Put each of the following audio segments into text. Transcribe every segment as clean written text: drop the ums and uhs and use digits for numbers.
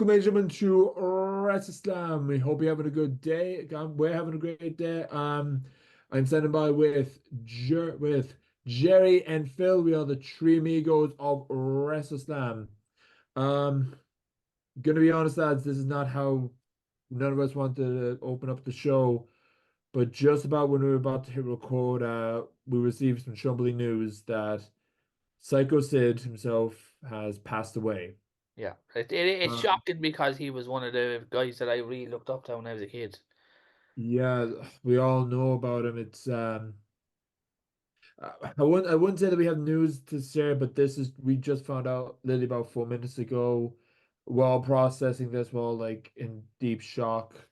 Welcome, ladies and gentlemen, to WrestleSlam. We hope you're having a good day. We're having a great day. I'm standing by with Jerry and Phil. We are the three amigos of WrestleSlam. Um, gonna be honest, lads, this is not how none of us want to open up the show. But just about when we were about to hit record, we received some troubling news that Sycho Sid himself has passed away. Yeah, it's Uh, shocking because he was one of the guys that I really looked up to when I was a kid. Yeah, we all know about him. It's I wouldn't say that we have news to share, but this is we just found out literally about 4 minutes ago. While processing this, while like in deep shock.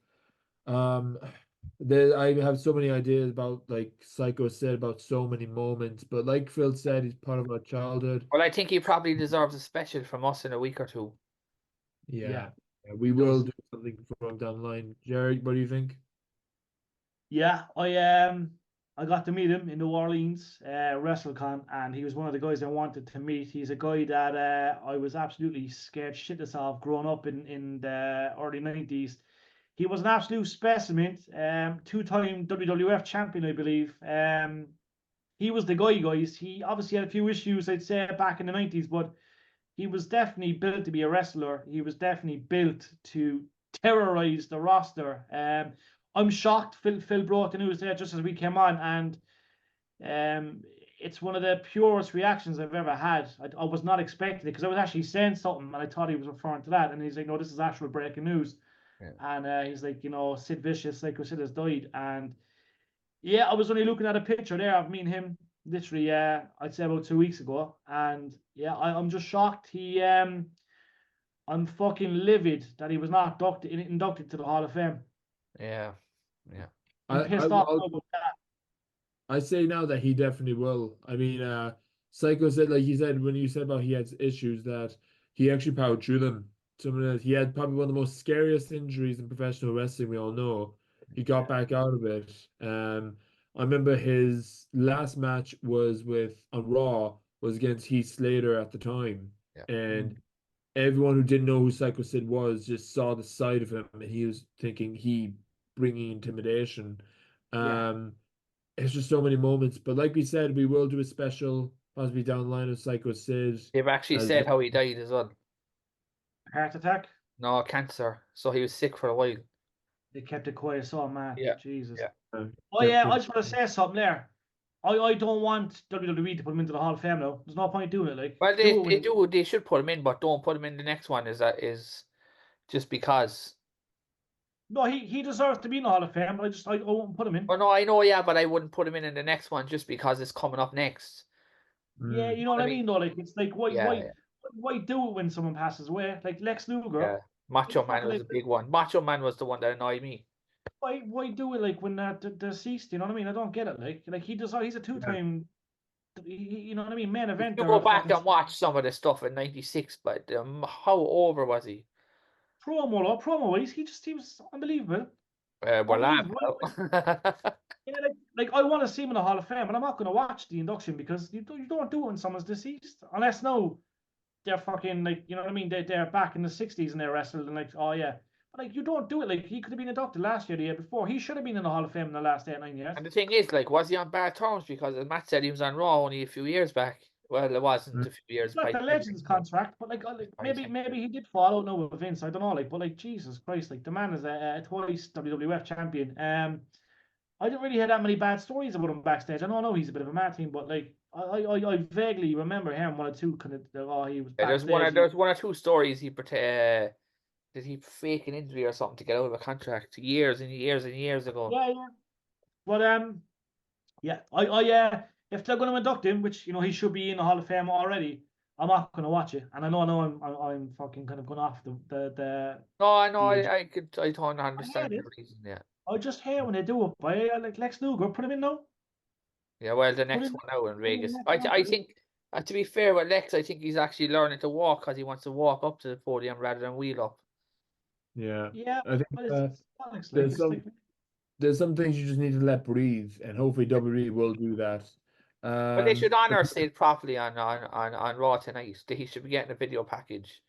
Um, I have so many ideas about like Psycho said about so many moments, but like Phil said, he's part of our childhood. Well, I think he probably deserves a special from us in a week or two. Yeah, Yeah, yeah, we he will does. do something for him down the line. Jerry, what do you think? Yeah, I got to meet him in New Orleans, WrestleCon, and he was one of the guys I wanted to meet. He's a guy that I was absolutely scared shitless of growing up in the early 90s. He was an absolute specimen, two-time WWF champion, I believe. He was the guy, guys. He obviously had a few issues, I'd say, back in the 90s, but he was definitely built to be a wrestler. He was definitely built to terrorize the roster. I'm shocked. Phil brought the news there just as we came on, and it's one of the purest reactions I've ever had. I was not expecting it because I was actually saying something and I thought he was referring to that, and he's like, "No, this is actual breaking news." Yeah. And he's like, Sid Vicious, like I said, has died, and yeah, I was only looking at a picture there of me and him, literally, I'd say about 2 weeks ago, and yeah, I'm just shocked. I'm fucking livid that he was not inducted to the Hall of Fame. Yeah, yeah. I'm I I pissed off I'll, about that. I say now that he definitely will. I mean, Psycho said, like he said, when you said about he had issues, that he actually powered through them. Some of that he had probably one of the most scariest injuries in professional wrestling we all know. He got Yeah, back out of it. I remember his last match was with on Raw was against Heath Slater at the time, Yeah. and mm, everyone who didn't know who Psycho Sid was just saw the side of him, and he was thinking he bringing intimidation. yeah. Um, it's just so many moments. But like we said, we will do a special possibly down the line of Psycho Sid They've actually as said how he died as well. Heart attack. No, cancer. So he was sick for a while. They kept it quiet, so man, Yeah, Jesus. yeah. Oh kept yeah, I him. just want to say something there. I don't want WWE to put him into the Hall of Fame now. There's no point doing it. Like, Well, do they it they when. do they should put him in, but don't put him in the next one. Is just because. No, he deserves to be in the Hall of Fame, but I won't put him in. Oh no, I know, yeah, but I wouldn't put him in the next one just because it's coming up next. Yeah, Mm. you know what I I mean, mean though. Like, it's like yeah, yeah. why do it when someone passes away? Like Lex Luger. Yeah. Macho Man Fucking was like, a big one. Macho Man was the one that annoyed me. why do it like when deceased? You know what I mean? I don't get it. Like he does. He's a Yeah. two-time. You know what I mean? Main If you eventer go of back fucking and watch some of the stuff in '96, but how over was he? promo wise, he was unbelievable, We're laughing unbelievable. now. Yeah, like I want to see him in the Hall of Fame, but I'm not going to watch the induction because you don't do it when someone's deceased unless no they're fucking like you know what I mean. They're back in the '60s and they wrestled and like oh yeah, but like you don't do it. Like he could have been inducted last year, the year before. He should have been in the Hall of Fame in the last 8 9 years. And the thing is, like, was he on bad terms? Because as Matt said, he was on Raw only a few years back. Well, it wasn't Mm. a few years, Got by the 10 years Legends ago. contract, but like maybe he did fall out now with Vince. I don't know, like, but like Jesus Christ, like the man is a twice WWF champion. I didn't really hear that many bad stories about him backstage. I know he's a bit of a mad thing, but like I vaguely remember hearing one or two kind of oh he was backstage. There's one or two stories did he fake an injury or something to get out of a contract years and years and years ago. Yeah. But yeah, if they're going to induct him, which he should be in the Hall of Fame already, I'm not going to watch it. And I know I'm fucking kind of going off No, I know, the. I don't I hate understand the it. reason. Yeah, I just hate when they do it. But I like Lex Luger, put him in now. yeah. Well, the Put next him, one out in put him in Vegas. next I time. think, to be fair with Lex, I think he's actually learning to walk because he wants to walk up to the podium rather than wheel up. Yeah, Yeah, I think but it's bollocks, like there's it's like some there's some things you just need to let breathe, and hopefully WWE will do that. But they should But honor Sid properly on Raw tonight. He should be getting a video package.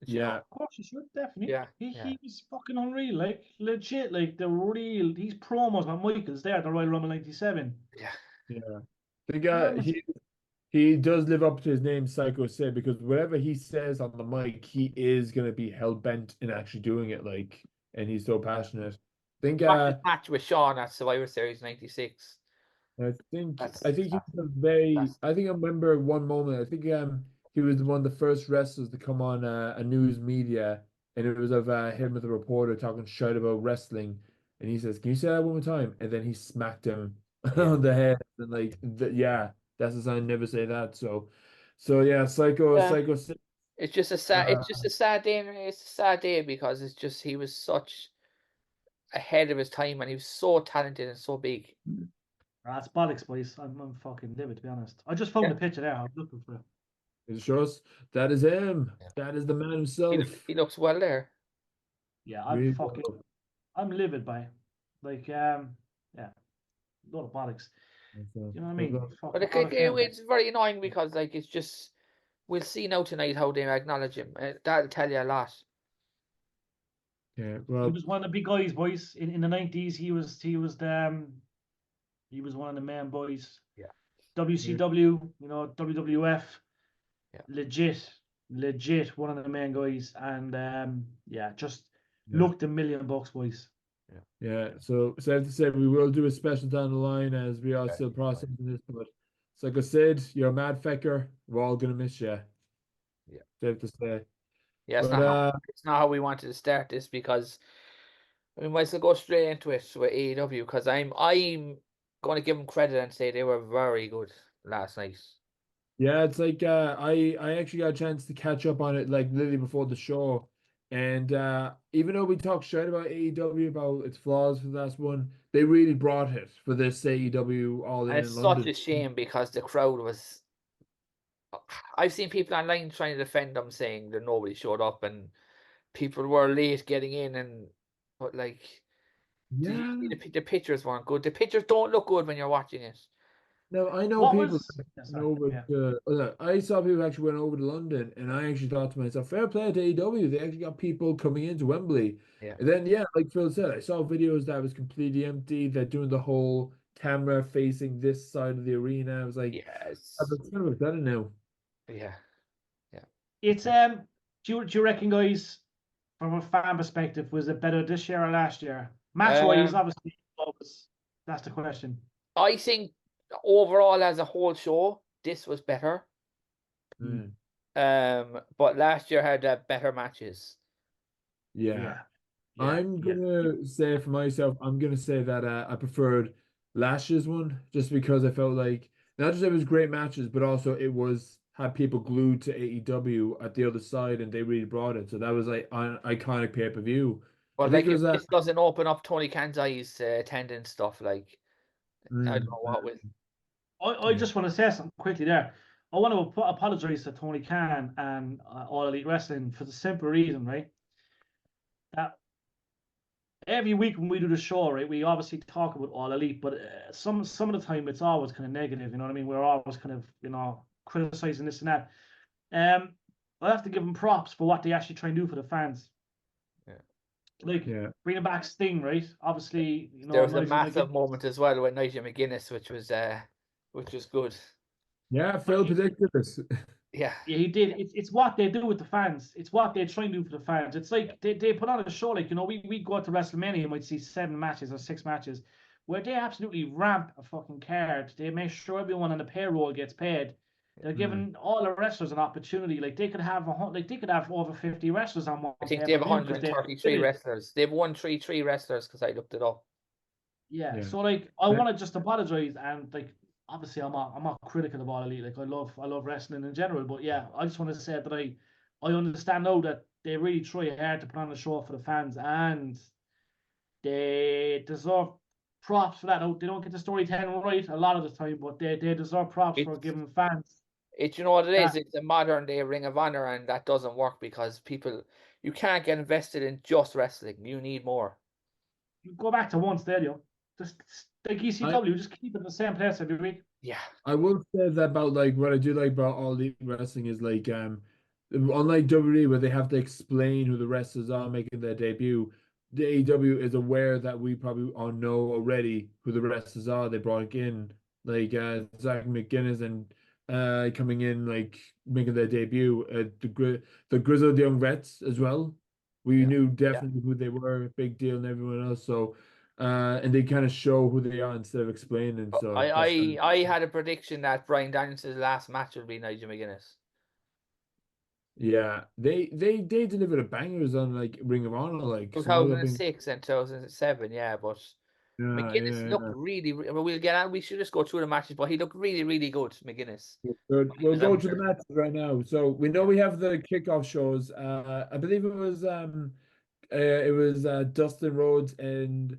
Yeah, Of course, you should definitely. Yeah, He yeah. he was fucking unreal, like legit, like the real. These promos on Michaels there at the Royal Rumble '97. Yeah. yeah. I think Mammoth. he does live up to his name, Sycho Sid, because whatever he says on the mic, he is gonna be hell bent in actually doing it. Like, and he's so passionate. I think Watch his match with Sean at Survivor Series '96. I think That's I think he was a very. that's I think I remember one moment. I think he was one of the first wrestlers to come on a news media, and it was of him with a reporter talking shit about wrestling, and he says, "Can you say that one more time?" And then he smacked him yeah. on the head, and like, yeah, that's a sign never say that. So yeah, Yeah. Psycho. It's just a sad. Uh, It's just a sad day. It's a sad day because it's just he was such ahead of his time and he was so talented and so big. That's bollocks, boys. I'm fucking livid, to be honest. I just found Yeah. the picture there. I was looking for it. it shows that is him. Yeah. That is the man He, himself. he looks well there. Yeah, Really well. I'm livid by it. Like, yeah, a lot of bollocks. You know what I mean? But Fucking out of camp. it's very annoying because like it's just we'll see now tonight how they acknowledge him. That'll tell you a lot. Yeah, He well, was one of the big guys, boys. In the '90s, he was one of the main boys. Yeah. WCW, WWF, Yeah. legit one of the main guys, and yeah, just yeah. looked $1,000,000, boys. Yeah, so safe to say we will do a special down the line as we are Okay, still processing this. But it's like I said, you're a mad fecker. We're all gonna miss you. Yeah. Safe to say. Yeah, But it's not how we wanted to start this because we might as well go straight into it with AEW because I'm going to give them credit and say they were very good last night. yeah, it's like I actually got a chance to catch up on it like literally before the show. And even though we talked shit about AEW about its flaws for the last one, they really brought it for this AEW All And In it's such London. a shame because the crowd was. I've seen people online trying to defend them, saying that nobody showed up and people were late getting in, but like, did you Yeah. see the pictures weren't good? The pictures don't look good when you're watching it. No, I know What people was? that Yeah, went sorry. over Yeah. to. I saw people actually went over to London, and I actually thought to myself, "Fair play to AEW. They actually got people coming into Wembley." Yeah. And then, yeah, like Phil said, I saw videos that was completely empty. They're doing the whole camera facing this side of the arena. I was like, Yes. "That's kind of better now." Yeah. Yeah. It's Do you reckon, guys, from a fan perspective, was it better this year or last year? Match wise, Um, obviously, that's the question. I think overall as a whole show, this was better. Mm. But last year had better matches. Yeah. Yeah. I'm gonna say for myself, I'm gonna say that I preferred last year's one just because I felt like not just it was great matches, but also it was had people glued to AEW at the other side, and they really brought it. So that was like an iconic pay-per-view. I But think like it if was this doesn't open up Tony Khan's eyes to attendance stuff, like I don't know what will. I yeah. just want to say something quickly there. I want to apologize to Tony Khan and All Elite Wrestling for the simple reason, right? That every week when we do the show, right, we obviously talk about All Elite, but some of the time it's always kind of negative. You know what I mean? We're always kind of criticizing this and that. I have to give them props for what they actually try and do for the fans. Yeah. Like Yeah. bringing back Sting, right? Obviously, There was a Nigel massive McGuinness. moment as well with Nigel McGuinness, which was good. Yeah, But Phil predicted this. Yeah. yeah, he did. It's what they do with the fans. It's what they try and do for the fans. It's like they put on a show, like, we go to WrestleMania and might see 7 matches or 6 matches where they absolutely ramp a fucking card. They make sure everyone on the payroll gets paid. They're giving all the wrestlers an opportunity. Like they could have over 50 wrestlers on one I think they have pay-per-view because 133 wrestlers. They've won three wrestlers because I looked it up. yeah. Yeah. So like I want to just apologize and like obviously I'm not critical of All Elite. Like I love wrestling in general, but yeah, I just want to say that I understand now that they really try hard to put on a show for the fans and they deserve props for that. Now, they don't get the storytelling right a lot of the time, but they deserve props for It's giving fans you know what it is? that. It's a modern day Ring of Honor, and that doesn't work because you can't get invested in just wrestling. You need more. You go back to one stadium, just like ECW, just keep it in the same place every week. Yeah. I will say that about like what I do like about all the wrestling is like unlike WWE where they have to explain who the wrestlers are making their debut, the AEW is aware that we probably all know already who the wrestlers are. They brought in like Zach McGuinness and coming in like making their debut. The grizzled young vets as well. We Yeah. knew Yeah. definitely who they were, big deal and everyone else. So and they kind of show who they are instead of explaining. But So that's I had a prediction that Brian Danielson's last match would be Nigel McGuinness. yeah, they delivered a bangers on like Ring of Honor, like some other big 2006 and 2007, yeah, but yeah, McGuinness yeah, looked really, well, we'll get on. We should just go through the matches, but he looked really, really good, McGuinness. yeah. He We'll was go out to the there. matches right now. So we know Yeah. we have the kickoff shows. I believe it was Dustin Rhodes and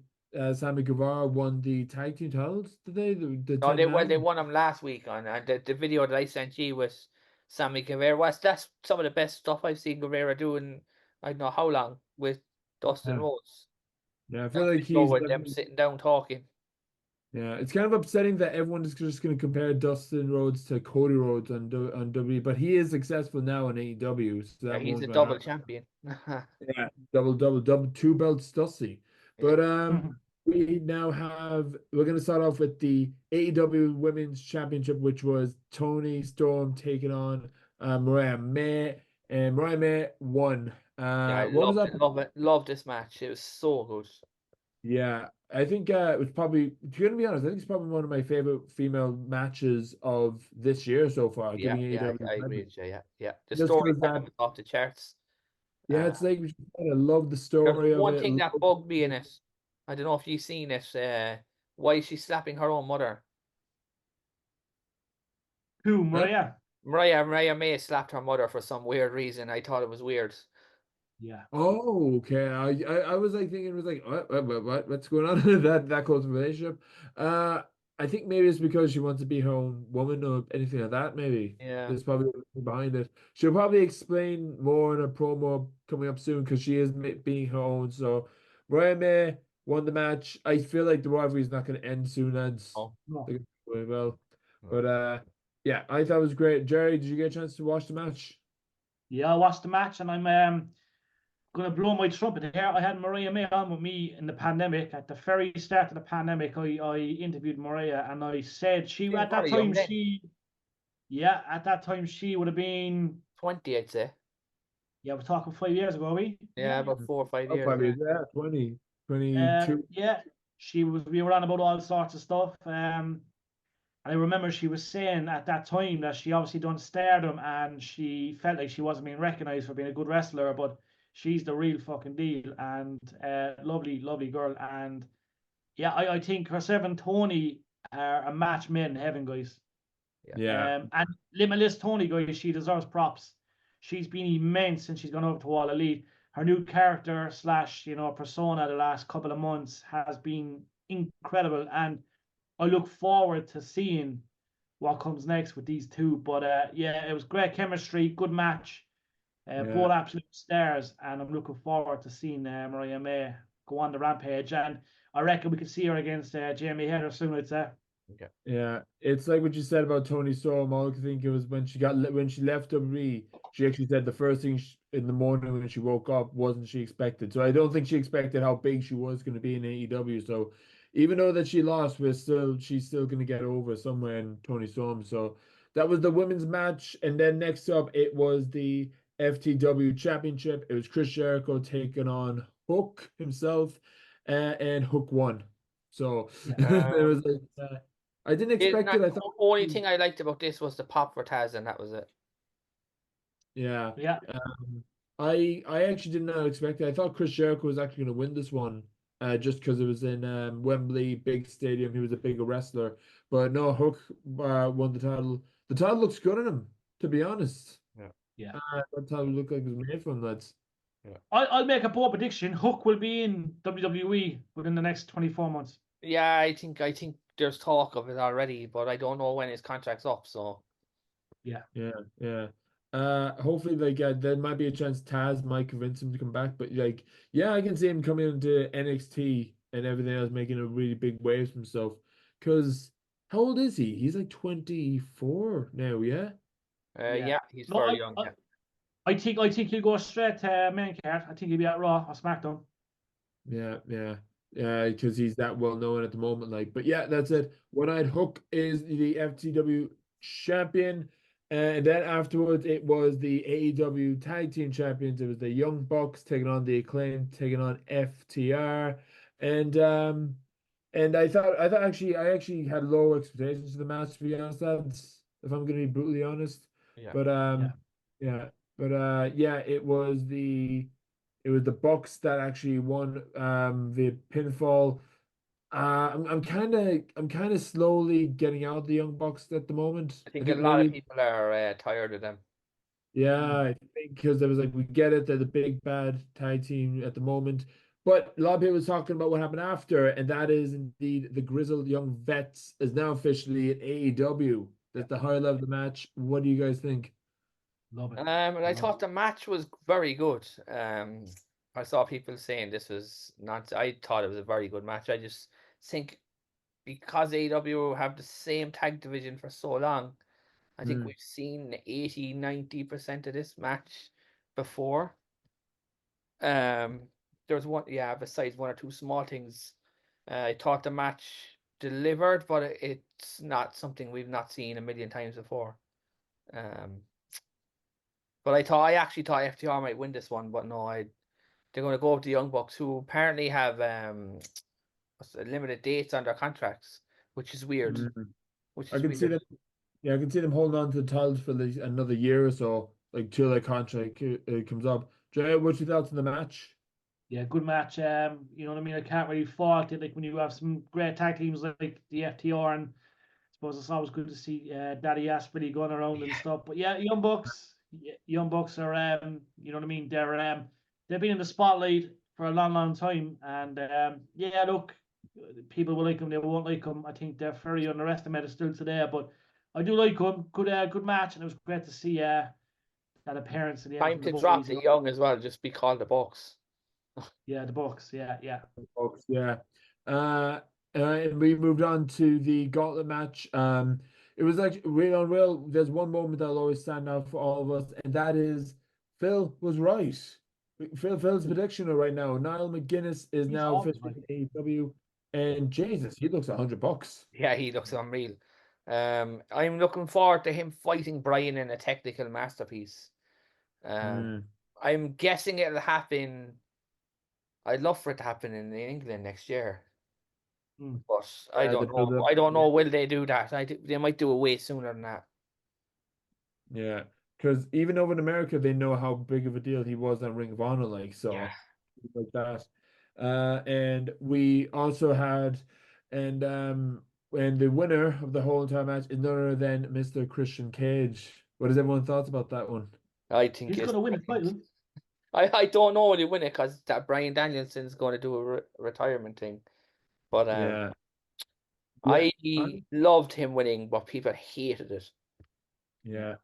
Sammy Guevara won the tag team titles today, the No, 10 they man. won him last week on, and the video that I sent you was Sammy Guevara. That's some of the best stuff I've seen Guevara doing. I don't know how long with Dustin Yeah, Rhodes. yeah, I feel That like video he's with them sitting down talking. yeah, it's kind of upsetting that everyone is just going to compare Dustin Rhodes to Cody Rhodes on WWE, but he is successful now in AEW, so Yeah, that he's won't a matter. double champion. Yeah, double two belts Dusty. Yeah. But we now have we're gonna start off with the AEW Women's Championship, which was Tony Storm taking on Mariah May, and Mariah May won. Yeah, I What was loved that? it, love this match. It was so good. Yeah, I think it was probably, to be honest, I think it's probably one of my favorite female matches of this year so far, Yeah, giving yeah, AEW I agree credit. with you. Yeah, yeah. The Just because storytelling was off the charts. yeah, Uh, it's like I love the there's story of one it. thing that bugged me in it. I don't know if you've seen it. Why is she slapping her own mother? Who, Huh? Maria? Mariah May slapped her mother for some weird reason. I thought it was weird. Yeah. Oh, okay. I was like thinking it was like what's going on that close of a relationship. Uh, I think maybe it's because she wants to be her own woman or anything like that. Maybe Yeah. there's probably a reason behind it. She'll probably explain more in a promo coming up soon because she is being her own. So Mariah May won the match. I feel like the rivalry is not going to end soon, lads. Oh. No. They're going well, No. but yeah, I thought it was great. Jerry, did you get a chance to watch the match? Yeah, I watched the match and I'm gonna blow my trumpet here. I had Maria May on with me in the pandemic. At the very start of the pandemic, I interviewed Maria and I said she She was at that very young time then. at that time she would have been 20, I'd say. yeah, we're talking 5 years ago, are we? Yeah, about 4 or 5 Oh, years. Yeah. 5 years, yeah, 20, 22. Yeah, we were on about all sorts of stuff. And I remember she was saying at that time that she obviously done Stardom and she felt like she wasn't being recognized for being a good wrestler, but she's the real fucking deal and lovely, lovely girl. And yeah, I think herself and Tony are a match made in heaven, guys. Yeah, And Limitless Tony, guys, she deserves props. She's been immense since she's gone over to All Elite. Her new character slash, persona the last couple of months has been incredible. And I look forward to seeing what comes next with these two. But yeah, it was great chemistry, good match, yeah. both absolute stars, and I'm looking forward to seeing Mariah May go on the rampage. And I reckon we could see her against Jamie Heather soon. I'd say. Okay. Yeah, it's like what you said about Tony Storm. All I could think it was when when she left WWE, she actually said the first thing in the morning when she woke up wasn't she expected. So I don't think she expected how big she was going to be in AEW. So even though that she lost, she's still going to get over somewhere in Tony Storm. So that was the women's match, and then next up it was the FTW Championship. It was Chris Jericho taking on Hook himself, and Hook won. So it Um, was like. I didn't expect it. I thought, only thing I liked about this was the pop for Taz, and that was it. yeah. Yeah, I actually did not expect it. I thought Chris Jericho was actually going to win this one, just because it was in Wembley, big stadium. He was a bigger wrestler, but no, Hook won the title. The title looks good on him, to be honest. Yeah. yeah. That title looked like it was made for him. Lads. Yeah. I'll make a bold prediction. Hook will be in WWE within the next 24 months. Yeah, I think there's talk of it already, but I don't know when his contract's up. So Yeah. Yeah. Hopefully, like, there might be a chance Taz might convince him to come back. But like, yeah, I can see him coming into NXT and everything else, making a really big wave for himself. Because how old is he? He's like 24 now. Yeah. Yeah. yeah, he's No, very young. I, Yeah. I think he'll go straight to main card. I think he'll be at Raw or SmackDown. Yeah, because he's that well known at the moment. Like, but yeah, that's it. One Eyed Hook is the FTW champion, and then afterwards it was the AEW Tag Team Champions. It was the Young Bucks taking on the Acclaim, taking on FTR, and I actually had low expectations for the match, to be honest, lads, if I'm going to be brutally honest. Yeah. But Yeah. yeah, it was the Bucks that actually won via pinfall. I'm kind of slowly getting out the Young Bucks at the moment. I I think a think lot of maybe, people are tired of them. yeah, I think because there was like, we get it, they're the big bad tag team at the moment. But a lot of people was talking about what happened after, and that is indeed the Grizzled Young Vets is now officially at AEW. That's the highlight of the match. What do you guys think? Love it. And I thought the match was very good. I saw people saying this was not. I thought it was a very good match. I just think because AEW have the same tag division for so long, I think Mm. we've seen 80-90% of this match before. There was one, yeah, besides one or two small things. I thought the match delivered, but it's not something we've not seen a million times before. But I actually thought FTR might win this one, but no, they're going to go with the Young Bucks, who apparently have limited dates on their contracts, which is weird. Mm. Which I is can see weird. them. Yeah, I can see them holding on to the titles for like another year or so, like till their contract comes up. Jay, what's your thoughts on the match? Yeah, good match. You know what I mean? I can't really fault it. Like when you have some great tag teams like the FTR, and I suppose it's always good to see Daddy Ass really going around and stuff. But yeah, Young Bucks are you know what I mean? They've been in the spotlight for a long, long time, and yeah, look, people will like them, they won't like them. I think they're very underestimated still today, but I do like them. Good match, and it was great to see that appearance in the end Time from the to drop boys. the Young as well. Just be called the Bucks. Yeah, the Bucks. Yeah. Folks, yeah. And we moved on to the gauntlet match. It was like real unreal. There's one moment that'll always stand out for all of us, and that is Phil was right. Phil's prediction right now. Niall McGuinness is He's now always officially right. in AEW, and Jesus, he looks $100. Yeah, he looks unreal. I'm looking forward to him fighting Brian in a technical masterpiece. Mm. I'm guessing it'll happen. I'd love for it to happen in England next year, but I The don't know. build up, I don't yeah. know. Will they do that? They might do it way sooner than that. Yeah, because even over in America, they know how big of a deal he was on Ring of Honor, like Yeah. so, like that. And we also had, and the winner of the whole entire match is none other than Mr. Christian Cage. What does everyone thoughts about that one? I think He's it's gonna win the brilliant. title. I don't know will he win it because that Brian Danielson's going to do a retirement thing. But Yeah, yeah, I loved him winning, but people hated it. yeah.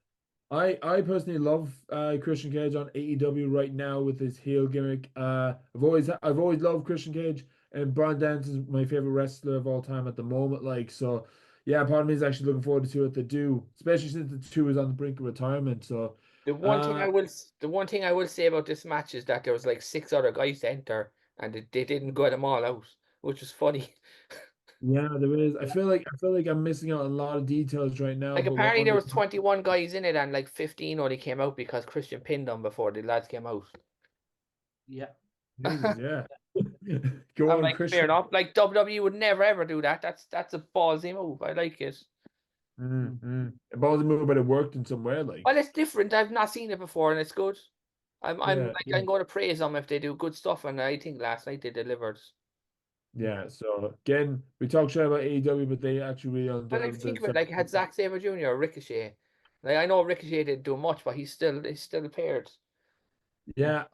I personally love Christian Cage on AEW right now with his heel gimmick. I've always loved Christian Cage, and Bryan Danielson's my favorite wrestler of all time at the moment. Like so, yeah, part of me is actually looking forward to see what they do, especially since the two is on the brink of retirement. So, uh, The one thing I will say about this match is that there was like 6 other guys to enter, and they didn't get them all out, which was funny. yeah, there is. I feel like I'm missing out on a lot of details right now, Like but we're apparently on there the was 21 guys in it, and like 15 only came out because Christian pinned them before the lads came out. Yeah. Jesus, yeah. Go I'm on, like, fair Christian. enough. Like WWE would never ever do that. That's a ballsy move. I like it. Mm-hmm. Ballsy move, but it worked in some way, like. Well, it's different. I've not seen it before, and it's good. Yeah, yeah. I'm going to praise them if they do good stuff, and I think last night they delivered. Yeah, so again, we talked shit about AEW, but they actually really Well, like undeserved think the of it, like it had Zack Sabre Jr. or Ricochet. Like I know Ricochet didn't do much, but he's still paired. Yeah,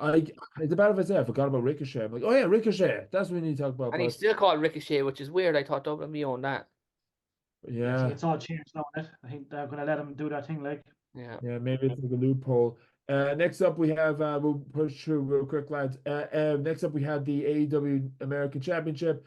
it's about if I say I forgot about Ricochet. I'm like, oh yeah, Ricochet. That's what we need to talk about. And he's But still called Ricochet, which is weird. I thought WWE owned that. Yeah, see, yeah, it's all changed now, isn't it? I think they're gonna let him do that thing like. Yeah. yeah, maybe it's like a loophole. Next up we have we'll push through real quick, lads. Next up we have the AEW American Championship.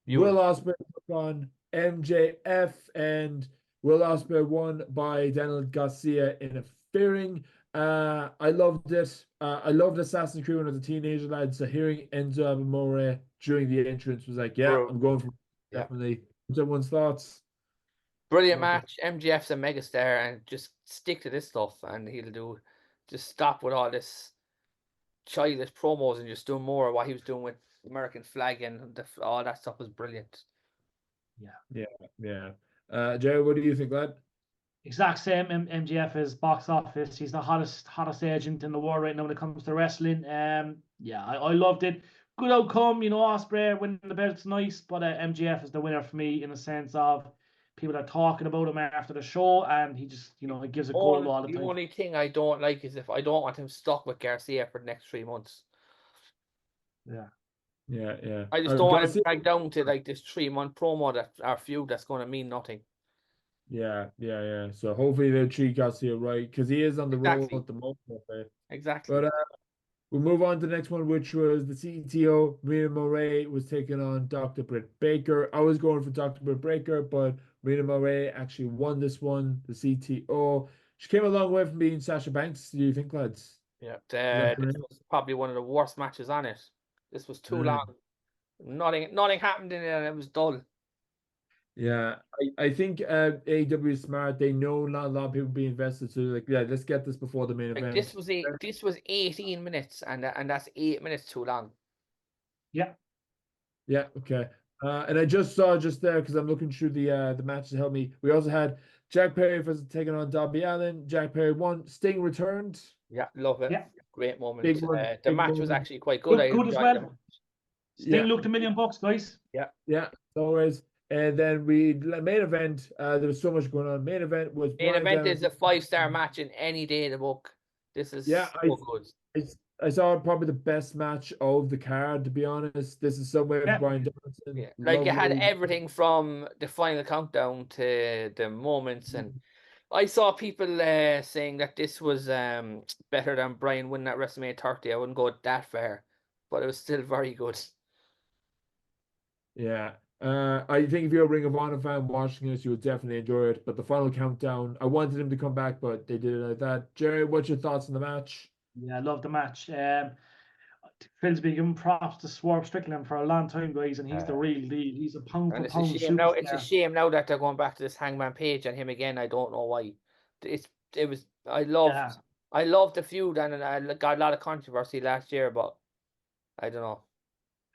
Will Beautiful. Ospreay took on MJF, and Will Ospreay won by Daniel Garcia in a fearing. I loved it. I loved Assassin's Creed when I was a teenager, lad. So hearing Enzo Amore during the entrance was like, yeah, I'm going for Yeah. definitely. What's everyone's thoughts? Brilliant Okay. match. MGF's a megastar, and just stick to this stuff, and just stop with all this childish promos and just do more of what he was doing with American flag and all that stuff was brilliant. Yeah. Jerry, what do you think, lad? Exact same. MGF is box office. He's the hottest agent in the world right now when it comes to wrestling. Yeah, I loved it. Good outcome, Ospreay winning the belt's nice, but MGF is the winner for me in the sense of people are talking about him after the show, and he just, he gives a gold all the The time. only thing I don't like is if I don't want him stuck with Garcia for the next 3 months. Yeah. Yeah. I just don't want him Garcia, dragged down to like this 3-month promo that our feud that's going to mean nothing. yeah. So hopefully they'll treat Garcia right because he is on the roll Exactly. at the moment. Okay. Exactly. But we'll move on to the next one, which was the CTO. Rita Moray was taking on Dr. Britt Baker. I was going for Dr. Britt Baker, but Rita Moray actually won this one, the CTO. She came a long way from being Sasha Banks, do you think, lads? Yeah. that This correct? was probably one of the worst matches on it. This was too Mm. long. Nothing happened in it, and it was dull. Yeah, I think AEW is smart. They know not a lot of people be invested, so they're like, yeah, let's get this before the main Like event. this was 18 minutes, and that's 8 minutes too long. Yeah. Yeah, okay. And I just saw just there because I'm looking through the match to help me. We also had Jack Perry was taking on Darby Allin. Jack Perry won. Sting returned. Yeah, love it. Yeah. Great moment. Big one. The Big match was moment. actually quite good. I Looked good as enjoyed them. well. Sting looked $1 million, guys. Yeah, always. And then main event. There was so much going on. Main event was Main Brian event is a Danielson. 5-star match in any day of the book. This is Yeah, so good. I saw probably the best match of the card. To be honest, this is somewhere Yeah. Brian Danielson. Yeah, like it had Lovely. everything from the final countdown to the moments, and I saw people saying that this was better than Brian winning at WrestleMania 30. I wouldn't go that far, but it was still very good. Yeah. I think if you're a Ring of Honor fan watching this, you would definitely enjoy it. But the final countdown, I wanted him to come back, but they did it like that. Jerry, what's your thoughts on the match? Yeah, I love the match. Phil's been giving props to Swerve Strickland for a long time, guys, and he's the real deal. He's a pound And for it's a pound shame now. It's a superstar. shame now that they're going back to this Hangman Page and him again. I don't know why. It was. I loved the feud, and I got a lot of controversy last year, but I don't know.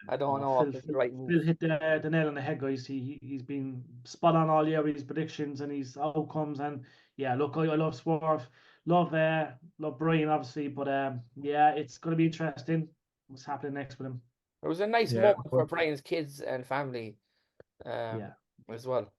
I don't know if it's the right move. Phil hit the nail on the head, guys. He's been spot on all year with his predictions and his outcomes, and yeah, look, I love Swerve, love Brian obviously, but yeah, it's gonna be interesting what's happening next with him. It was a nice moment for Brian's kids and family, as well.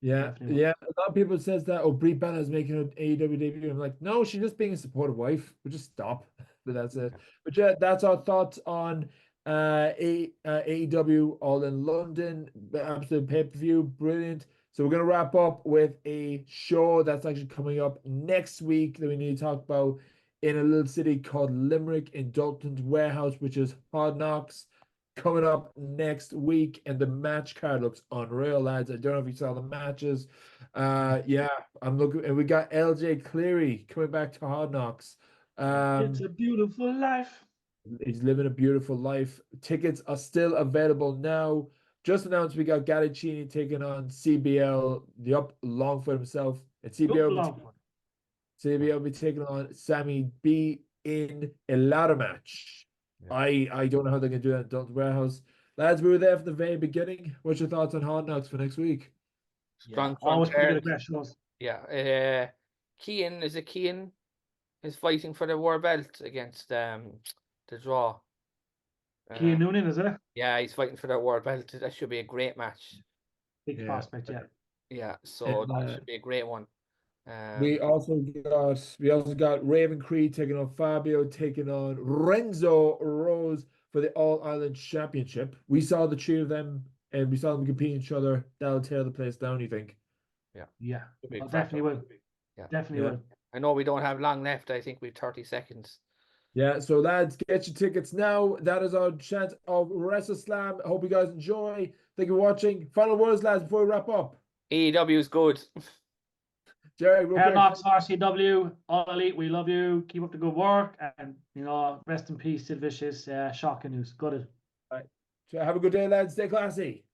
Yeah. A lot of people says that Brie Bella is making an AEW debut. I'm like, no, she's just being a supportive wife. We'll just stop. But that's it. But yeah, that's our thoughts on AEW All in London. Absolute pay-per-view, brilliant. So we're gonna wrap up with a show that's actually coming up next week that we need to talk about in a little city called Limerick in Dalton's Warehouse, which is Hard Knocks, coming up next week. And the match card looks unreal, lads. I don't know if you saw the matches. Yeah, I'm looking, and we got LJ Cleary coming back to Hard Knocks. It's a beautiful life. He's living a beautiful life. Tickets are still available now. Just announced we got Gattacini taking on CBL, the up Longfoot himself, and CBL will be taking on Sammy B in a ladder match. Yeah. I don't know how they're gonna do that in Dalton Warehouse. Lads, we were there from the very beginning. What's your thoughts on Hard Knocks for next week? Strong yeah. Keane is fighting for the world belt against the Draw. Keane Noonan, is it? Yeah, he's fighting for that world belt. That should be a great match. Big prospect, yeah. Yeah, so that should be a great one. We also got Raven Creed taking on Fabio, taking on Renzo Rose for the All Ireland Championship. We saw the two of them, and we saw them compete each other. That'll tear the place down, you think? Yeah, definitely will. Yeah, definitely will. I know we don't have long left. I think we've 30 seconds. Yeah, so lads, get your tickets now. That is our chance of WrestleSlam. I hope you guys enjoy. Thank you for watching. Final words, lads, before we wrap up. AEW is good. Jerry, real Hard quick. Knox, RCW, All Elite, we love you. Keep up the good work. And, rest in peace, Sid Vicious. Shocking news. Got it. Have a good day, lads. Stay classy.